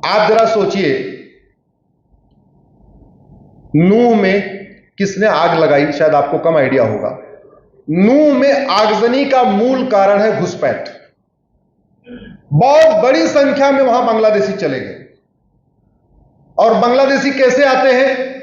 आप जरा सोचिए, नूह में किसने आग लगाई? शायद आपको कम आइडिया होगा। नूह में आगजनी का मूल कारण है घुसपैठ। बहुत बड़ी संख्या में वहां बांग्लादेशी चले गए। और बांग्लादेशी कैसे आते हैं?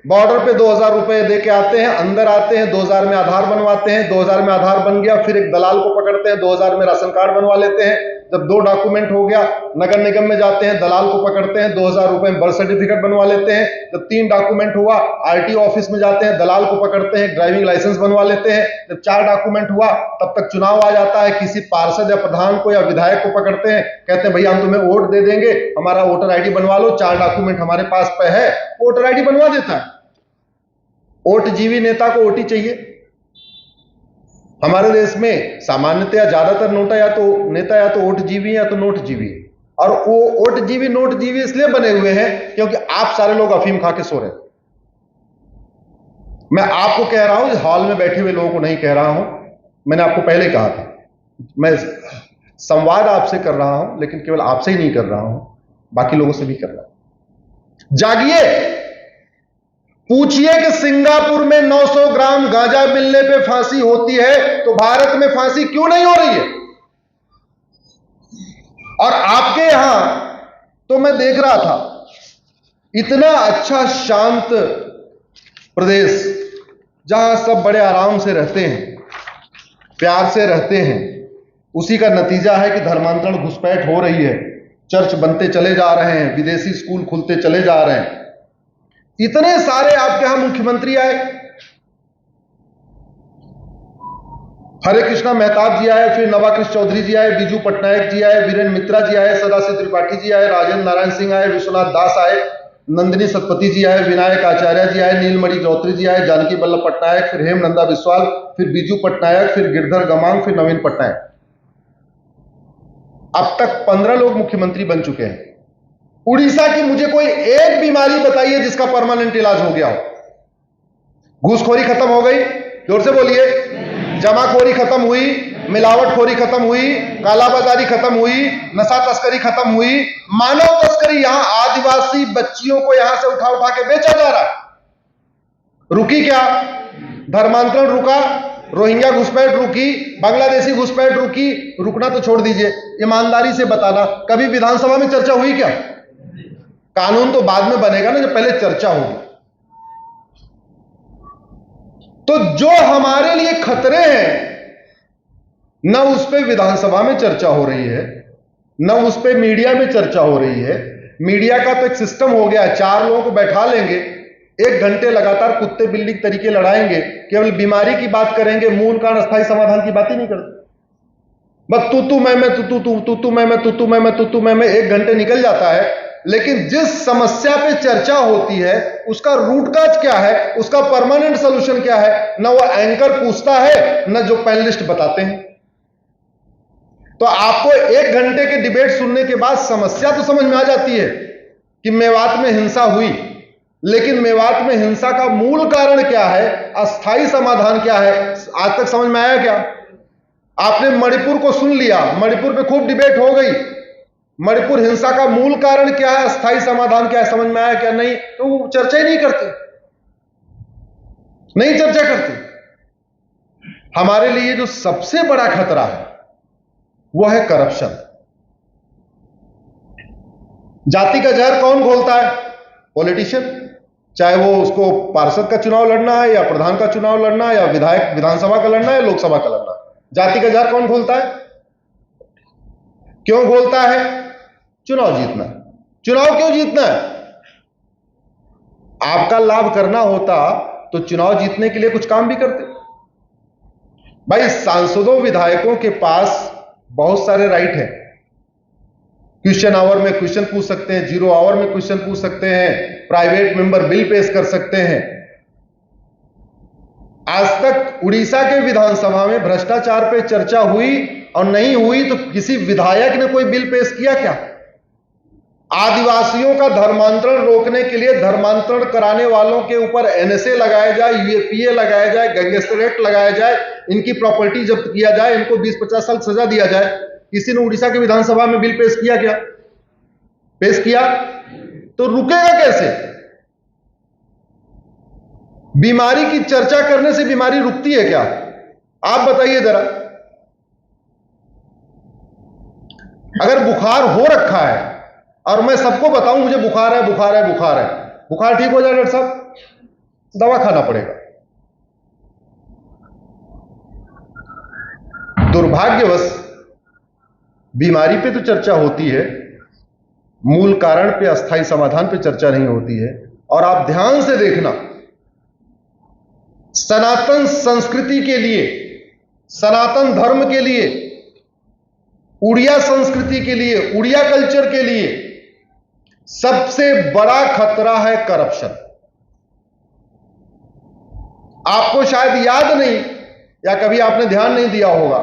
बॉर्डर पे 2000 रुपए दे के आते हैं, अंदर आते हैं, 2000 में आधार बनवाते हैं, 2000 में आधार बन गया, फिर एक दलाल को पकड़ते हैं, 2000 में राशन कार्ड बनवा लेते हैं। जब 2 डॉक्यूमेंट हो गया, नगर निगम में जाते हैं, दलाल को पकड़ते हैं, 2000 रुपए में बर्थ सर्टिफिकेट बनवा लेते हैं। जब 3 डॉक्यूमेंट हुआ, आरटीओ ऑफिस में जाते हैं, दलाल को पकड़ते हैं, ड्राइविंग लाइसेंस बनवा लेते हैं। जब 4 डॉक्यूमेंट हुआ, तब तक चुनाव आ जाता है, किसी पार्षद या प्रधान को या विधायक को पकड़ते हैं, कहते हैं भैया हम तुम्हें वोट दे देंगे, हमारा वोटर आईडी बनवा लो, 4 डॉक्यूमेंट हमारे पास पे है, वोटर आईडी बनवा देता है। वोटजीवी नेता को वोटी चाहिए। हमारे देश में सामान्यतया ज्यादातर नेता या तो वोटजीवी या तो नोटजीवी, और वो वोटजीवी नोटजीवी इसलिए बने हुए हैं क्योंकि आप सारे लोग अफीम खा के सो रहे हैं। मैं आपको कह रहा हूं, इस हॉल में बैठे हुए लोगों को नहीं कह रहा हूं, मैंने आपको पहले कहा था, मैं संवाद आपसे कर रहा हूं, लेकिन केवल आपसे ही नहीं कर रहा हूं, बाकी लोगों से भी कर रहा हूं। जागिए, पूछिए कि सिंगापुर में 900 ग्राम गांजा मिलने पे फांसी होती है, तो भारत में फांसी क्यों नहीं हो रही है? और आपके यहां तो मैं देख रहा था, इतना अच्छा शांत प्रदेश जहां सब बड़े आराम से रहते हैं, प्यार से रहते हैं, उसी का नतीजा है कि धर्मांतरण घुसपैठ हो रही है, चर्च बनते चले जा रहे हैं, विदेशी स्कूल खुलते चले जा रहे हैं। इतने सारे आपके यहां मुख्यमंत्री आए, हरे कृष्णा मेहताब जी आए, फिर नवाकृष्ण चौधरी जी आए, बीजू पटनायक जी आए, वीरेंद्र मित्रा जी आए, सदाशिव त्रिपाठी जी आए, राजेंद्र नारायण सिंह आए, विश्वनाथ दास आए, नंदिनी सतपथी जी आए, विनायक आचार्य जी आए, नीलमणि चौधरी जी आए, जानकी वल्लभ पटनायक, फिर हेमनंदा बिस्वाल, फिर बीजू पटनायक, फिर गिरधर गमांग, फिर नवीन पटनायक। अब तक 15 लोग मुख्यमंत्री बन चुके हैं। उड़ीसा की मुझे कोई एक बीमारी बताइए जिसका परमानेंट इलाज हो गया हो। घूसखोरी खत्म हो गई? जोर से बोलिए। जमाखोरी खत्म हुई, मिलावटखोरी खत्म हुई, कालाबाजारी खत्म हुई, नशा तस्करी खत्म हुई, मानव तस्करी, यहां आदिवासी बच्चियों को यहां से उठा उठा के बेचा जा रहा है। रुकी क्या? धर्मांतरण रुका, रोहिंग्या घुसपैठ रुकी, बांग्लादेशी घुसपैठ रुकी। रुकना तो छोड़ दीजिए, ईमानदारी से बताना, कभी विधानसभा में चर्चा हुई क्या? कानून तो बाद में बनेगा ना, जब पहले चर्चा होगी। तो जो हमारे लिए खतरे हैं, न उस पर विधानसभा में चर्चा हो रही है, न उस पर मीडिया में चर्चा हो रही है। मीडिया का तो एक सिस्टम हो गया, 4 लोगों को बैठा लेंगे, 1 घंटे लगातार कुत्ते बिल्ली के तरीके लड़ाएंगे, केवल बीमारी की बात करेंगे, मूल कारण अस्थायी समाधान की बात ही नहीं करते। बस तू मैं, 1 घंटे निकल जाता है। लेकिन जिस समस्या पे चर्चा होती है, उसका रूट काज क्या है, उसका परमानेंट सॉल्यूशन क्या है, न वो एंकर पूछता है, न जो पैनलिस्ट बताते हैं। तो आपको 1 घंटे के डिबेट सुनने के बाद समस्या तो समझ में आ जाती है कि मेवात में हिंसा हुई, लेकिन मेवात में हिंसा का मूल कारण क्या है, अस्थायी समाधान क्या है, आज तक समझ में आया क्या? आपने मणिपुर को सुन लिया, मणिपुर पे खूब डिबेट हो गई, मणिपुर हिंसा का मूल कारण क्या है, अस्थायी समाधान क्या है, समझ में आया क्या? नहीं। तो वो चर्चा ही नहीं करते, नहीं चर्चा करते। हमारे लिए जो सबसे बड़ा खतरा है वो है करप्शन। जाति का जहर कौन घोलता है? पॉलिटिशियन। चाहे वो उसको पार्षद का चुनाव लड़ना है, या प्रधान का चुनाव लड़ना है, या विधायक विधानसभा का लड़ना है, या लोकसभा का लड़ना है, जाति का जहर कौन घोलता है? क्यों घोलता है? चुनाव जीतना। चुनाव क्यों जीतना है? आपका लाभ करना होता तो चुनाव जीतने के लिए कुछ काम भी करते। भाई, सांसदों विधायकों के पास बहुत सारे राइट हैं। क्वेश्चन आवर में क्वेश्चन पूछ सकते हैं, 0 आवर में क्वेश्चन पूछ सकते हैं, प्राइवेट मेंबर बिल पेश कर सकते हैं। आज तक उड़ीसा के विधानसभा में भ्रष्टाचार पे चर्चा हुई, और नहीं हुई तो किसी विधायक ने कोई बिल पेश किया क्या? आदिवासियों का धर्मांतरण रोकने के लिए धर्मांतरण कराने वालों के ऊपर एनएसए लगाया जाए, यूएपीए लगाया जाए, गैंगस्टर एक्ट लगाया जाए, इनकी प्रॉपर्टी जब्त किया जाए, इनको 20-50 साल सजा दिया जाए। किसी ने उड़ीसा के विधानसभा में बिल पेश किया क्या? पेश किया, तो रुकेगा कैसे? बीमारी की चर्चा करने से बीमारी रुकती है क्या? आप बताइए जरा। अगर बुखार हो रखा है और मैं सबको बताऊं मुझे बुखार है, बुखार है, बुखार है, बुखार ठीक हो जाए डॉक्टर साहब, दवा खाना पड़ेगा। दुर्भाग्यवश बीमारी पे तो चर्चा होती है, मूल कारण पे, अस्थायी समाधान पे चर्चा नहीं होती है। और आप ध्यान से देखना, सनातन संस्कृति के लिए, सनातन धर्म के लिए, उड़िया संस्कृति के लिए, उड़िया कल्चर के लिए सबसे बड़ा खतरा है करप्शन। आपको शायद याद नहीं या कभी आपने ध्यान नहीं दिया होगा,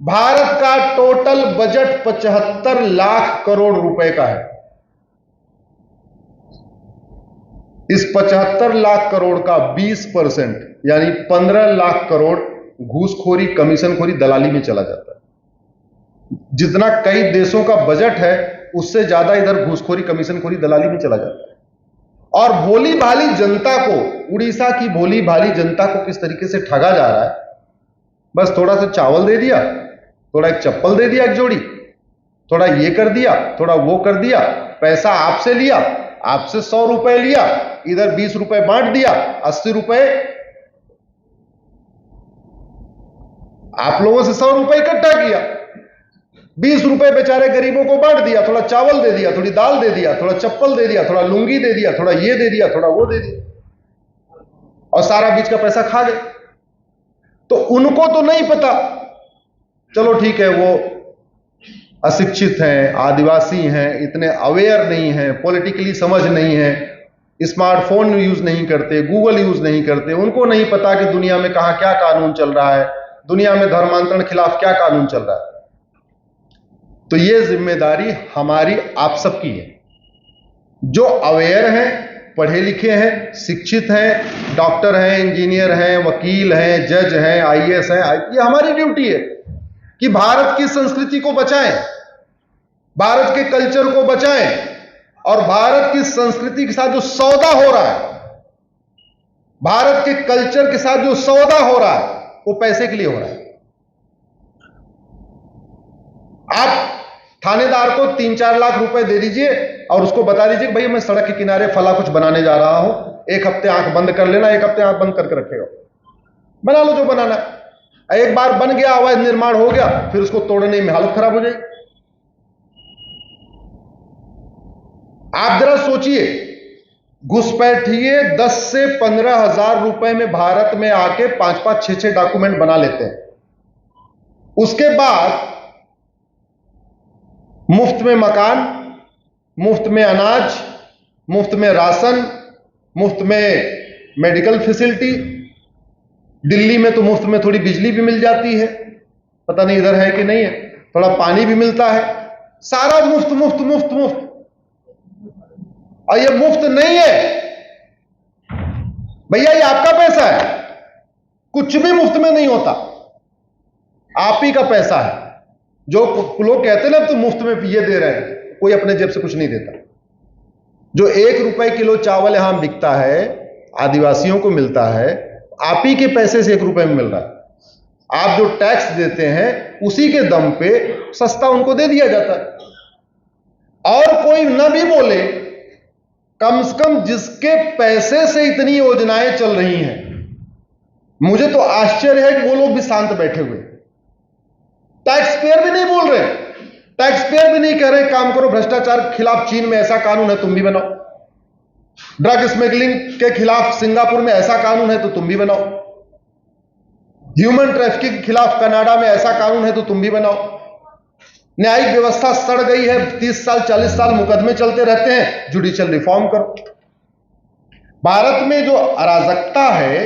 भारत का टोटल बजट 75 लाख करोड़ रुपए का है। इस 75 लाख करोड़ का 20% यानी 15 लाख करोड़ घूसखोरी, कमीशनखोरी, दलाली में चला जाता है। जितना कई देशों का बजट है उससे ज्यादा इधर घूसखोरी, कमीशनखोरी, दलाली में चला जाता है। और भोली भाली जनता को, उड़ीसा की भोली भाली जनता को किस तरीके से ठगा जा रहा है। बस थोड़ा सा चावल दे दिया, थोड़ा एक चप्पल दे दिया एक जोड़ी, थोड़ा ये कर दिया, थोड़ा वो कर दिया, पैसा आपसे लिया, आपसे 100 रुपए लिया, इधर 20 रुपए बांट दिया, 80 रुपए आप लोगों से 100 रुपए इकट्ठा किया, 20 रुपए बेचारे गरीबों को बांट दिया, थोड़ा चावल दे दिया, थोड़ी दाल दे दिया, थोड़ा चप्पल दे दिया, थोड़ा लुंगी दे दिया, थोड़ा ये दे दिया, थोड़ा वो दे दिया, और सारा बीच का पैसा खा गए। तो उनको तो नहीं पता, चलो ठीक है, वो अशिक्षित हैं, आदिवासी हैं, इतने अवेयर नहीं हैं, पॉलिटिकली समझ नहीं है, स्मार्टफोन यूज नहीं करते, गूगल यूज नहीं करते, उनको नहीं पता कि दुनिया में कहां क्या कानून चल रहा है, दुनिया में धर्मांतरण खिलाफ क्या कानून चल रहा है। तो ये जिम्मेदारी हमारी आप सबकी है, जो अवेयर हैं, पढ़े लिखे हैं, शिक्षित हैं, डॉक्टर हैं, इंजीनियर हैं, वकील हैं, जज हैं, आईएएस हैं। ये हमारी ड्यूटी है कि भारत की संस्कृति को बचाएं, भारत के कल्चर को बचाएं, और भारत की संस्कृति के साथ जो सौदा हो रहा है, भारत के कल्चर के साथ जो सौदा हो रहा है, वो पैसे के लिए हो रहा है। आप थानेदार को 3-4 लाख रुपए दे दीजिए और उसको बता दीजिए भाई मैं सड़क के किनारे फला कुछ बनाने जा रहा हूं, एक हफ्ते आंख बंद कर लेना, एक हफ्ते आंख बंद करके रखेगा, बना लो जो बनाना। एक बार बन गया, अवैध निर्माण हो गया, फिर उसको तोड़ने में हालत खराब हो जाएगी। आप जरा सोचिए, घुसपैठिए 10 से 15 हजार रुपए में भारत में आके 5-5, 6-6 डॉक्यूमेंट बना लेते हैं। उसके बाद मुफ्त में मकान, मुफ्त में अनाज, मुफ्त में राशन, मुफ्त में मेडिकल फैसिलिटी, दिल्ली में तो मुफ्त में थोड़ी बिजली भी मिल जाती है, पता नहीं इधर है कि नहीं है, थोड़ा पानी भी मिलता है, सारा मुफ्त मुफ्त मुफ्त मुफ्त। और ये मुफ्त नहीं है भैया, ये आपका पैसा है, कुछ भी मुफ्त में नहीं होता, आप ही का पैसा है। जो लोग कहते ना तो मुफ्त में ये दे रहे हैं, कोई अपने जेब से कुछ नहीं देता। जो 1 रुपए किलो चावल यहां बिकता है, आदिवासियों को मिलता है, आप ही के पैसे से 1 रुपए में मिल रहा है। आप जो टैक्स देते हैं उसी के दम पे सस्ता उनको दे दिया जाता है। और कोई न भी बोले, कम से कम जिसके पैसे से इतनी योजनाएं चल रही हैं, मुझे तो आश्चर्य है कि वो लोग भी शांत बैठे हुए। टैक्स पेयर भी नहीं बोल रहे, टैक्स पेयर भी नहीं कह रहे काम करो, भ्रष्टाचार के खिलाफ चीन में ऐसा कानून है तुम भी बनाओ, ड्रग स्मगलिंग के खिलाफ सिंगापुर में ऐसा कानून है तो तुम भी बनाओ, ह्यूमन ट्रैफिकिंग के खिलाफ कनाडा में ऐसा कानून है तो तुम भी बनाओ। न्यायिक व्यवस्था सड़ गई है, 30 साल 40 साल मुकदमे चलते रहते हैं, जुडिशियल रिफॉर्म करो। भारत में जो अराजकता है,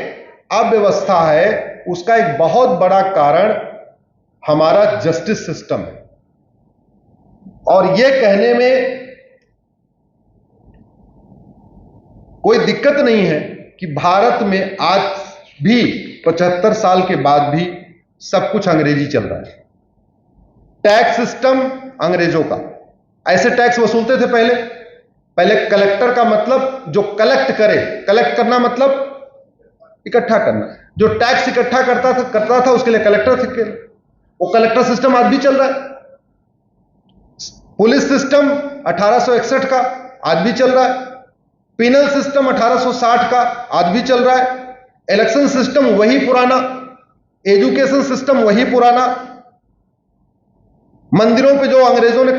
अव्यवस्था है, उसका एक बहुत बड़ा कारण हमारा जस्टिस सिस्टम है। और यह कहने में कोई दिक्कत नहीं है कि भारत में आज भी 75 साल के बाद भी सब कुछ अंग्रेजी चल रहा है। टैक्स सिस्टम अंग्रेजों का, ऐसे टैक्स वसूलते थे पहले। पहले कलेक्टर का मतलब जो कलेक्ट करे, कलेक्ट करना मतलब इकट्ठा करना, जो टैक्स इकट्ठा करता था उसके लिए कलेक्टर थे। वो कलेक्टर सिस्टम आज भी चल रहा है। पुलिस सिस्टम 1861 का आज भी चल रहा है। पिनल सिस्टम 1860 का आज भी चल रहा है। इलेक्शन सिस्टम वही पुराना, एजुकेशन सिस्टम वही पुराना। मंदिरों पे जो अंग्रेजों ने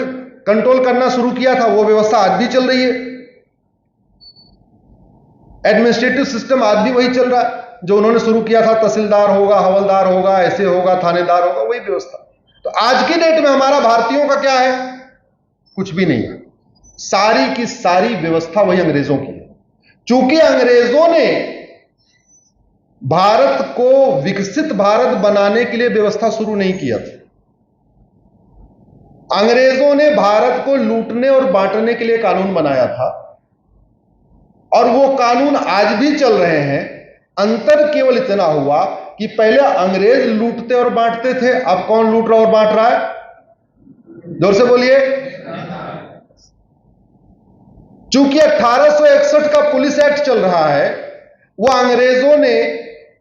कंट्रोल करना शुरू किया था वो व्यवस्था आज भी चल रही है। एडमिनिस्ट्रेटिव सिस्टम आज भी वही चल रहा है जो उन्होंने शुरू किया था। तहसीलदार होगा, हवलदार होगा, ऐसे होगा, थानेदार होगा, वही व्यवस्था। तो आज की डेट में हमारा भारतीयों का क्या है? कुछ भी नहीं है। सारी की सारी व्यवस्था वही अंग्रेजों की है। चूंकि अंग्रेजों ने भारत को विकसित भारत बनाने के लिए व्यवस्था शुरू नहीं किया था। अंग्रेजों ने भारत को लूटने और बांटने के लिए कानून बनाया था, और वो कानून आज भी चल रहे हैं। अंतर केवल इतना हुआ कि पहले अंग्रेज लूटते और बांटते थे, अब कौन लूट रहा और बांट रहा है? जोर से बोलिए। चूंकि 1861 का पुलिस एक्ट चल रहा है, वो अंग्रेजों ने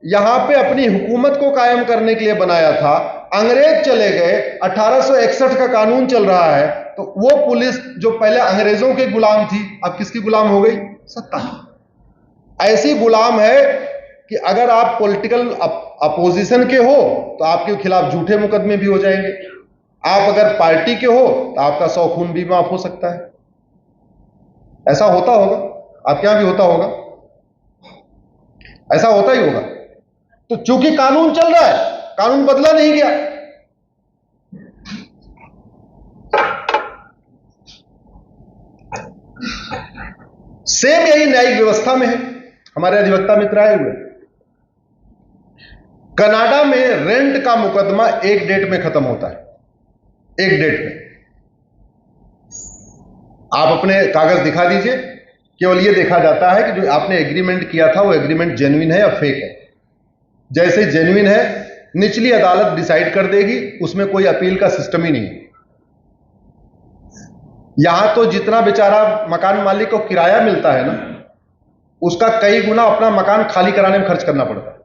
यहां पे अपनी हुकूमत को कायम करने के लिए बनाया था। अंग्रेज चले गए, 1861 का कानून चल रहा है, तो वो पुलिस जो पहले अंग्रेजों के गुलाम थी अब किसकी गुलाम हो गई? सत्ता की। ऐसी गुलाम है कि अगर आप पॉलिटिकल अपोजिशन के हो तो आपके खिलाफ झूठे मुकदमे भी हो जाएंगे। आप अगर पार्टी के हो तो आपका 100 खून भी माफ हो सकता है। ऐसा होता होगा, आपके यहां भी होता होगा, ऐसा होता ही होगा। तो चूंकि कानून चल रहा है, कानून बदला नहीं गया। सेम यही न्यायिक व्यवस्था में है। हमारे अधिवक्ता मित्र आए हुए, कनाडा में रेंट का मुकदमा एक डेट में खत्म होता है। एक डेट में आप अपने कागज दिखा दीजिए, केवल यह देखा जाता है कि जो आपने एग्रीमेंट किया था वो एग्रीमेंट जेन्युइन है या फेक है। जैसे जेन्युइन है, निचली अदालत डिसाइड कर देगी, उसमें कोई अपील का सिस्टम ही नहीं है। यहां तो जितना बेचारा मकान मालिक को किराया मिलता है ना, उसका कई गुना अपना मकान खाली कराने में खर्च करना पड़ता है।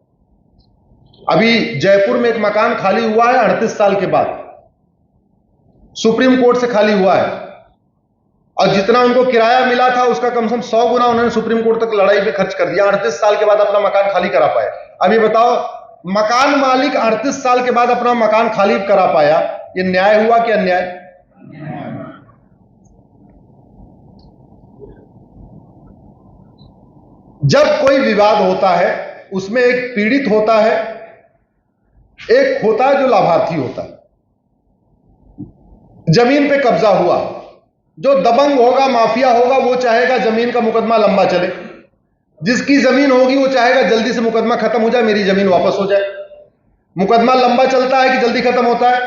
अभी जयपुर में एक मकान खाली हुआ है 38 साल के बाद, सुप्रीम कोर्ट से खाली हुआ है, और जितना उनको किराया मिला था उसका कम से कम 100 गुना उन्होंने सुप्रीम कोर्ट तक लड़ाई में खर्च कर दिया। 38 साल के बाद अपना मकान खाली करा पाए। अभी बताओ, मकान मालिक 38 साल के बाद अपना मकान खाली करा पाया, ये न्याय हुआ कि अन्याय? जब कोई विवाद होता है उसमें एक पीड़ित होता है, एक होता है जो लाभार्थी होता है। जमीन पे कब्जा हुआ, जो दबंग होगा, माफिया होगा, वो चाहेगा जमीन का मुकदमा लंबा चले। जिसकी जमीन होगी वो चाहेगा जल्दी से मुकदमा खत्म हो जाए, मेरी जमीन वापस हो जाए। मुकदमा लंबा चलता है कि जल्दी खत्म होता है?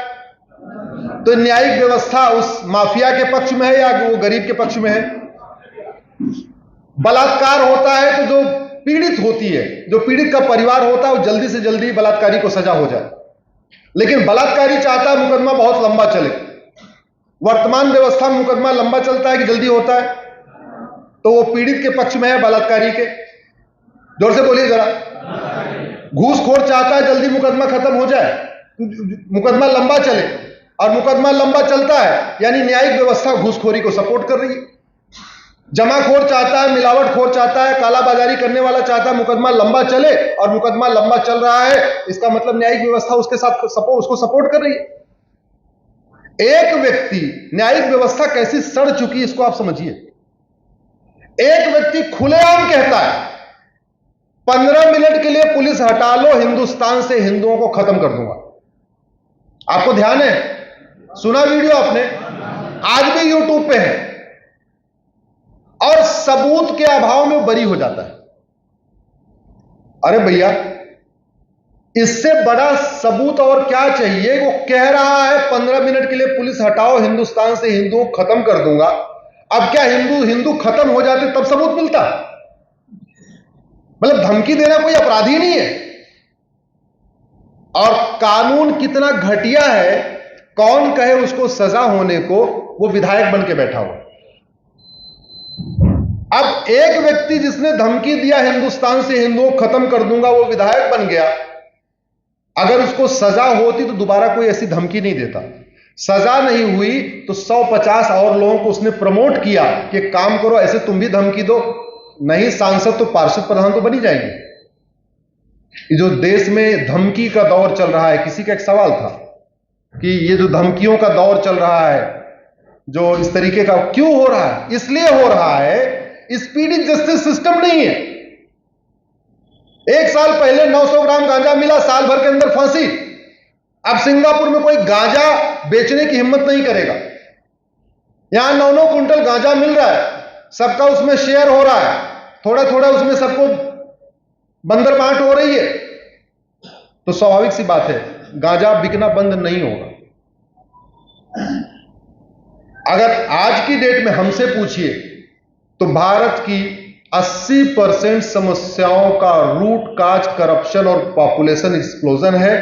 तो न्यायिक व्यवस्था उस माफिया के पक्ष में है या वो गरीब के पक्ष में है? बलात्कार होता है तो जो पीड़ित होती है, जो पीड़ित का परिवार होता है, वो जल्दी से जल्दी बलात्कारी को सजा हो जाए। लेकिन बलात्कारी चाहता है मुकदमा बहुत लंबा चले। वर्तमान व्यवस्था में मुकदमा लंबा चलता है कि जल्दी होता है? तो वो पीड़ित के पक्ष में है, बलात्कारी के। जोर से बोलिए जरा। घूसखोर चाहता है जल्दी मुकदमा खत्म हो जाए, मुकदमा लंबा चले, और मुकदमा लंबा चलता है यानी न्यायिक व्यवस्था घूसखोरी को सपोर्ट कर रही है। जमाखोर चाहता है, मिलावटखोर चाहता है, कालाबाजारी करने वाला चाहता है मुकदमा लंबा चले, और मुकदमा लंबा चल रहा है, इसका मतलब न्यायिक व्यवस्था उसके साथ उसको सपोर्ट कर रही है। एक व्यक्ति, न्यायिक व्यवस्था कैसी सड़ चुकी इसको आप समझिए। एक व्यक्ति खुलेआम कहता है 15 मिनट के लिए पुलिस हटा लो, हिंदुस्तान से हिंदुओं को खत्म कर दूंगा। आपको ध्यान है? सुना वीडियो आपने? आज भी यूट्यूब पे है, और सबूत के अभाव में बरी हो जाता है। अरे भैया, इससे बड़ा सबूत और क्या चाहिए? वो कह रहा है 15 मिनट के लिए पुलिस हटाओ, हिंदुस्तान से हिंदुओं को खत्म कर दूंगा। अब क्या हिंदू खत्म हो जाते तब सबूत मिलता? मतलब धमकी देना कोई अपराध ही नहीं है। और कानून कितना घटिया है, कौन कहे उसको सजा होने को, वो विधायक बन के बैठा हुआ। अब एक व्यक्ति जिसने धमकी दिया हिंदुस्तान से हिंदुओं को खत्म कर दूंगा, वो विधायक बन गया। अगर उसको सजा होती तो दोबारा कोई ऐसी धमकी नहीं देता। सजा नहीं हुई तो 150 और लोगों को उसने प्रमोट किया कि काम करो, ऐसे तुम भी धमकी दो। नहीं सांसद तो पार्षद प्रधान तो बनी जाएंगे। ये जो देश में धमकी का दौर चल रहा है, किसी का एक सवाल था कि ये जो धमकियों का दौर चल रहा है, जो इस तरीके का क्यों हो रहा है? इसलिए हो रहा है, स्पीडी जस्टिस सिस्टम नहीं है। 1 साल पहले 900 ग्राम गांजा मिला, साल भर के अंदर फांसी। अब सिंगापुर में कोई गांजा बेचने की हिम्मत नहीं करेगा। यहां 9-9 कुंटल गांजा मिल रहा है, सबका उसमें शेयर हो रहा है, थोड़ा थोड़ा उसमें सबको बंदर बांट हो रही है। तो स्वाभाविक सी बात है, गांजा बिकना बंद नहीं होगा। अगर आज की डेट में हमसे पूछिए तो भारत की 80% समस्याओं का रूट काज करप्शन और पॉपुलेशन एक्सप्लोजन है।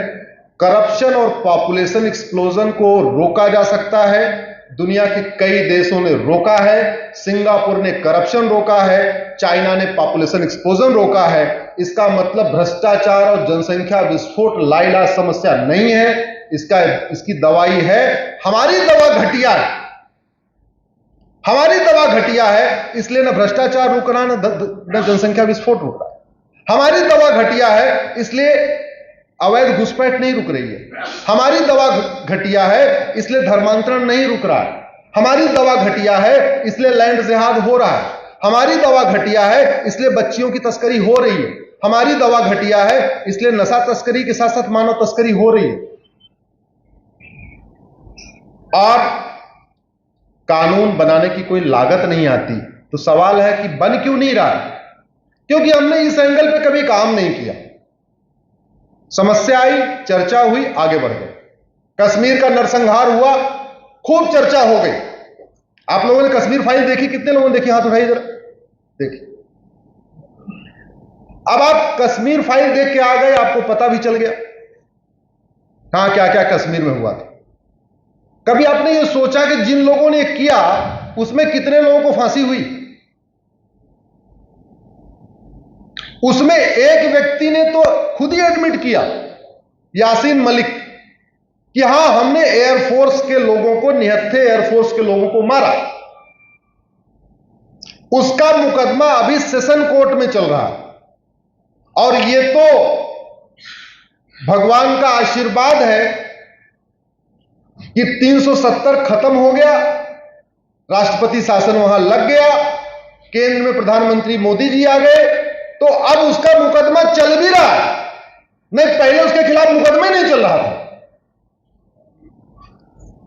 करप्शन और पॉपुलेशन एक्सप्लोजन को रोका जा सकता है। दुनिया के कई देशों ने रोका है। सिंगापुर ने करप्शन रोका है, चाइना ने पॉपुलेशन एक्सप्लोजन रोका है। इसका मतलब भ्रष्टाचार और जनसंख्या विस्फोट लाइलाज समस्या नहीं है। इसकी दवाई है, हमारी दवा घटिया है। हमारी दवा घटिया है, इसलिए न भ्रष्टाचार रुक रहा न जनसंख्या विस्फोट रुक रहा है। हमारी दवा घटिया है, इसलिए अवैध घुसपैठ नहीं रुक रही है। हमारी दवा घटिया है, इसलिए धर्मांतरण नहीं रुक रहा है। हमारी दवा घटिया है, इसलिए लैंड जिहाद हो रहा है। हमारी दवा घटिया है, इसलिए बच्चियों की तस्करी हो रही है। हमारी दवा घटिया है, इसलिए नशा तस्करी के साथ साथ मानव तस्करी हो रही है। और कानून बनाने की कोई लागत नहीं आती। तो सवाल है कि बन क्यों नहीं रहा? क्योंकि हमने इस एंगल पे कभी काम नहीं किया। समस्या आई, चर्चा हुई, आगे बढ़ गए। कश्मीर का नरसंहार हुआ, खूब चर्चा हो गई। आप लोगों ने कश्मीर फाइल देखी? कितने लोगों ने देखी? हाथ उठाइए जरा, देखिए। अब आप कश्मीर फाइल देख के आ गए, आपको पता भी चल गया हाँ क्या क्या कश्मीर में हुआ था। कभी आपने ये सोचा कि जिन लोगों ने किया उसमें कितने लोगों को फांसी हुई? उसमें एक व्यक्ति ने तो खुद ही एडमिट किया, यासीन मलिक, कि हां हमने एयरफोर्स के लोगों को, निहत्थे एयरफोर्स के लोगों को मारा। उसका मुकदमा अभी सेशन कोर्ट में चल रहा है। और ये तो भगवान का आशीर्वाद है कि 370 खत्म हो गया, राष्ट्रपति शासन वहां लग गया, केंद्र में प्रधानमंत्री मोदी जी आ गए, तो अब उसका मुकदमा चल भी रहा है। नहीं, पहले उसके खिलाफ मुकदमा ही नहीं चल रहा था।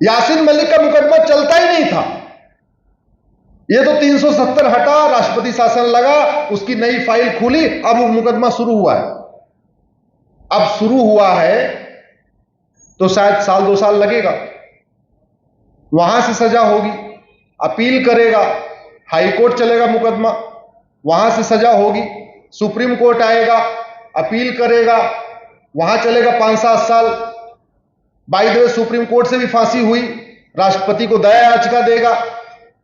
यासीन मलिक का मुकदमा चलता ही नहीं था। ये तो 370 हटा, राष्ट्रपति शासन लगा, उसकी नई फाइल खुली, अब वो मुकदमा शुरू हुआ है। अब शुरू हुआ है तो शायद 1-2 साल लगेगा। वहां से सजा होगी, अपील करेगा, हाई कोर्ट चलेगा मुकदमा, वहां से सजा होगी, सुप्रीम कोर्ट आएगा, अपील करेगा, वहां चलेगा 5-7 साल। By the way supreme court से भी फांसी हुई, राष्ट्रपति को दया याचिका देगा,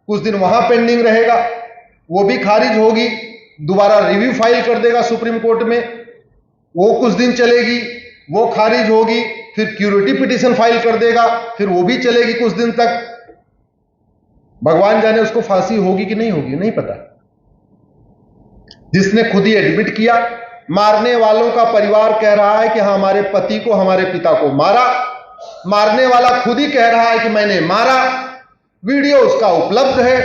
कुछ दिन वहां पेंडिंग रहेगा, वो भी खारिज होगी, दोबारा रिव्यू फाइल कर देगा सुप्रीम कोर्ट में, वो कुछ दिन चलेगी, वो खारिज होगी, फिर क्यूरेटिव पिटीशन फाइल कर देगा, फिर वो भी चलेगी कुछ दिन तक। भगवान जाने उसको फांसी होगी कि नहीं होगी, नहीं पता। जिसने खुद ही एडमिट किया, मारने वालों का परिवार कह रहा है कि हाँ हमारे पति को, हमारे पिता को मारा। मारने वाला खुद ही कह रहा है कि मैंने मारा, वीडियो उसका उपलब्ध है।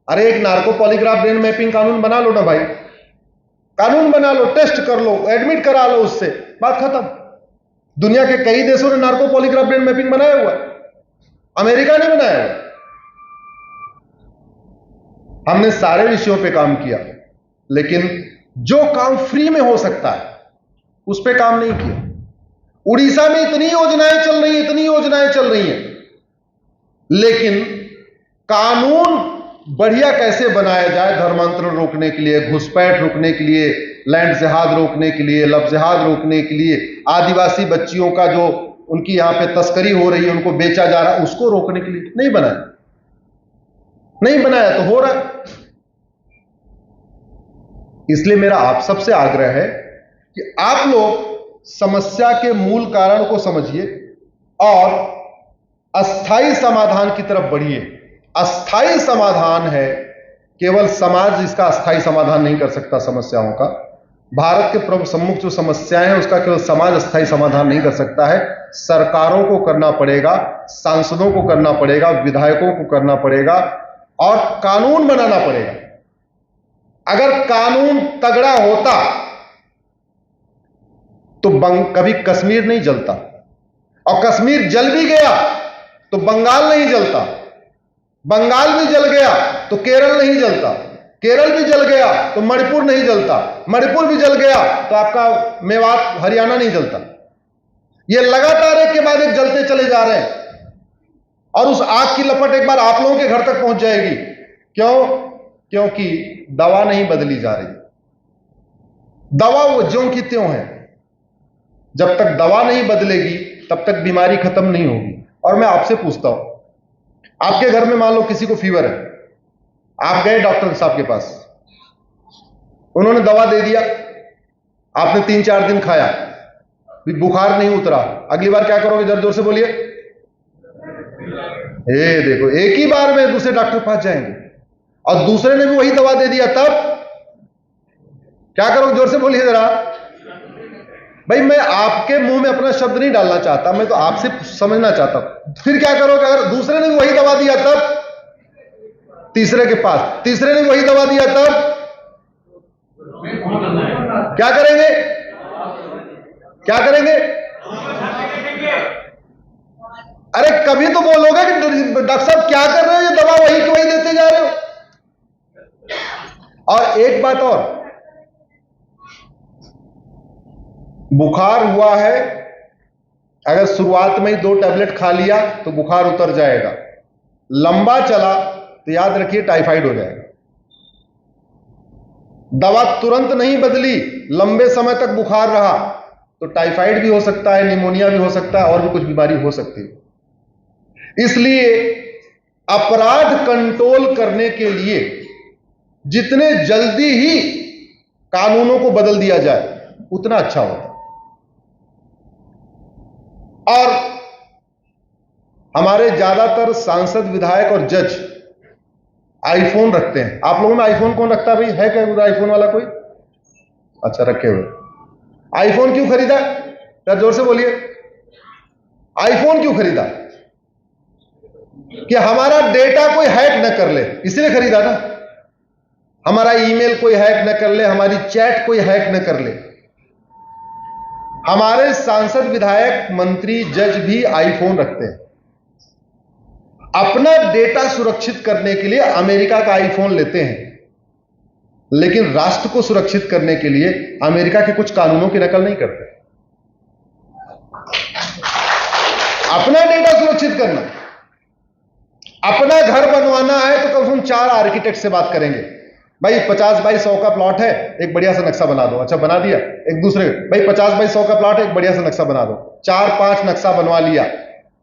अरे एक नार्को पॉलीग्राफ ब्रेन मैपिंग कानून बना लो ना भाई, कानून बना लो, टेस्ट कर लो, एडमिट करा लो, उससे बात खत्म। दुनिया के कई देशों ने नार्को पॉलीग्राफ ब्रेन मैपिंग बनाया हुआ है, अमेरिका ने बनाया हुआ। हमने सारे विषयों पे काम किया, लेकिन जो काम फ्री में हो सकता है उस पे काम नहीं किया। उड़ीसा में इतनी योजनाएं चल रही हैं, इतनी योजनाएं चल रही हैं, लेकिन कानून बढ़िया कैसे बनाया जाए धर्मांतरण रोकने के लिए, घुसपैठ रोकने के लिए, लैंड जिहाद रोकने के लिए, लव जिहाद रोकने के लिए, आदिवासी बच्चियों का जो उनकी यहां पे तस्करी हो रही है, उनको बेचा जा रहा है, उसको रोकने के लिए नहीं बनाया। नहीं बनाया तो हो रहा है। इसलिए मेरा आप सबसे आग्रह है कि आप लोग समस्या के मूल कारण को समझिए और अस्थाई समाधान की तरफ बढ़िए। अस्थाई समाधान है, केवल समाज इसका अस्थाई समाधान नहीं कर सकता समस्याओं का। भारत के प्रमुख सम्मुख जो समस्याएं हैं उसका केवल समाज अस्थाई समाधान नहीं कर सकता है। सरकारों को करना पड़ेगा, सांसदों को करना पड़ेगा, विधायकों को करना पड़ेगा और कानून बनाना पड़ेगा। अगर कानून तगड़ा होता तो कभी कश्मीर नहीं जलता, और कश्मीर जल भी गया तो बंगाल नहीं जलता, बंगाल भी जल गया तो केरल नहीं जलता, केरल भी जल गया तो मणिपुर नहीं जलता, मणिपुर भी जल गया तो आपका मेवात हरियाणा नहीं जलता। ये लगातार एक के बाद एक जलते चले जा रहे हैं और उस आग की लपट एक बार आप लोगों के घर तक पहुंच जाएगी। क्यों? क्योंकि दवा नहीं बदली जा रही। दवा वो ज्यों की त्यों है। जब तक दवा नहीं बदलेगी तब तक बीमारी खत्म नहीं होगी। और मैं आपसे पूछता हूं, आपके घर में मान लो किसी को फीवर है, आप गए डॉक्टर साहब के पास, उन्होंने दवा दे दिया, आपने 3-4 दिन खाया, बुखार नहीं उतरा, अगली बार क्या करोगे? जोर जोर से बोलिए। देखो, एक ही बार में दूसरे डॉक्टर के पास जाएंगे और दूसरे ने भी वही दवा दे दिया, तब क्या करोगे? जोर से बोलिए जरा। भाई, मैं आपके मुंह में अपना शब्द नहीं डालना चाहता, मैं तो आपसे समझना चाहता हूं। फिर क्या करोगे? अगर दूसरे ने भी वही दवा दिया तब तीसरे के पास, तीसरे ने वही दवा दिया तब क्या करेंगे? क्या करेंगे? अरे कभी तो बोलोगे कि डॉक्टर साहब क्या कर रहे हो, ये दवा वही की वही देते जा रहे हो। और एक बात और, बुखार हुआ है, अगर शुरुआत में ही 2 टैबलेट खा लिया तो बुखार उतर जाएगा, लंबा चला तो याद रखिए टाइफाइड हो जाएगा। दवा तुरंत नहीं बदली, लंबे समय तक बुखार रहा तो टाइफाइड भी हो सकता है, निमोनिया भी हो सकता है, और भी कुछ बीमारी हो सकती है। इसलिए अपराध कंट्रोल करने के लिए जितने जल्दी ही कानूनों को बदल दिया जाए उतना अच्छा होगा। और हमारे ज्यादातर सांसद, विधायक और जज आईफोन रखते हैं। आप लोगों में आईफोन कौन रखता है? भाई है क्या आईफोन वाला कोई? अच्छा, रखे हुए। आईफोन क्यों खरीदा? यार जोर से बोलिए। आईफोन क्यों खरीदा? कि हमारा डेटा कोई हैक न कर ले, इसलिए खरीदा ना। हमारा ईमेल कोई हैक न कर ले, हमारी चैट कोई हैक न कर ले। हमारे सांसद, विधायक, मंत्री, जज भी आईफोन रखते हैं। अपना डेटा सुरक्षित करने के लिए अमेरिका का आईफोन लेते हैं, लेकिन राष्ट्र को सुरक्षित करने के लिए अमेरिका के कुछ कानूनों की नकल नहीं करते। अपना डेटा सुरक्षित करना, अपना घर बनवाना है तो कम से कम 4 आर्किटेक्ट से बात करेंगे। भाई 50 बाई 100 का प्लॉट है, एक बढ़िया सा नक्शा बना दो। अच्छा, बना दिया। एक दूसरे, भाई 50 बाई 100 का प्लॉट है, एक बढ़िया सा नक्शा बना दो। 4-5 नक्शा बनवा लिया,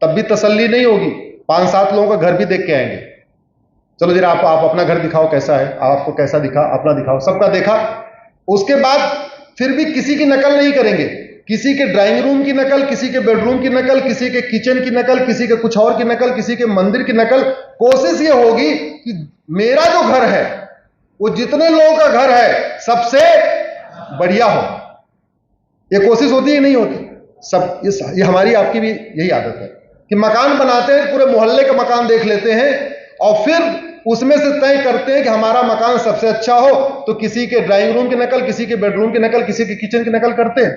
तब भी तसल्ली नहीं होगी। 5-7 लोगों का घर भी देख के आएंगे। चलो जरा आप अपना घर दिखाओ कैसा है, आपको कैसा दिखा, अपना दिखाओ। सबका देखा, उसके बाद फिर भी किसी की नकल नहीं करेंगे। किसी के ड्राइंग रूम की नकल, किसी के बेडरूम की नकल, किसी के किचन की नकल, किसी के कुछ और की नकल, किसी के मंदिर की नकल। कोशिश ये होगी कि मेरा जो घर है वो जितने लोगों का घर है सबसे बढ़िया हो। ये कोशिश होती है, नहीं होती? सब ये हमारी आपकी भी यही आदत है कि मकान बनाते हैं, पूरे मोहल्ले का मकान देख लेते हैं और फिर उसमें से तय करते हैं कि हमारा मकान सबसे अच्छा हो, तो किसी के ड्राइंग रूम की नकल, किसी के बेडरूम की नकल, किसी के किचन की नकल करते हैं।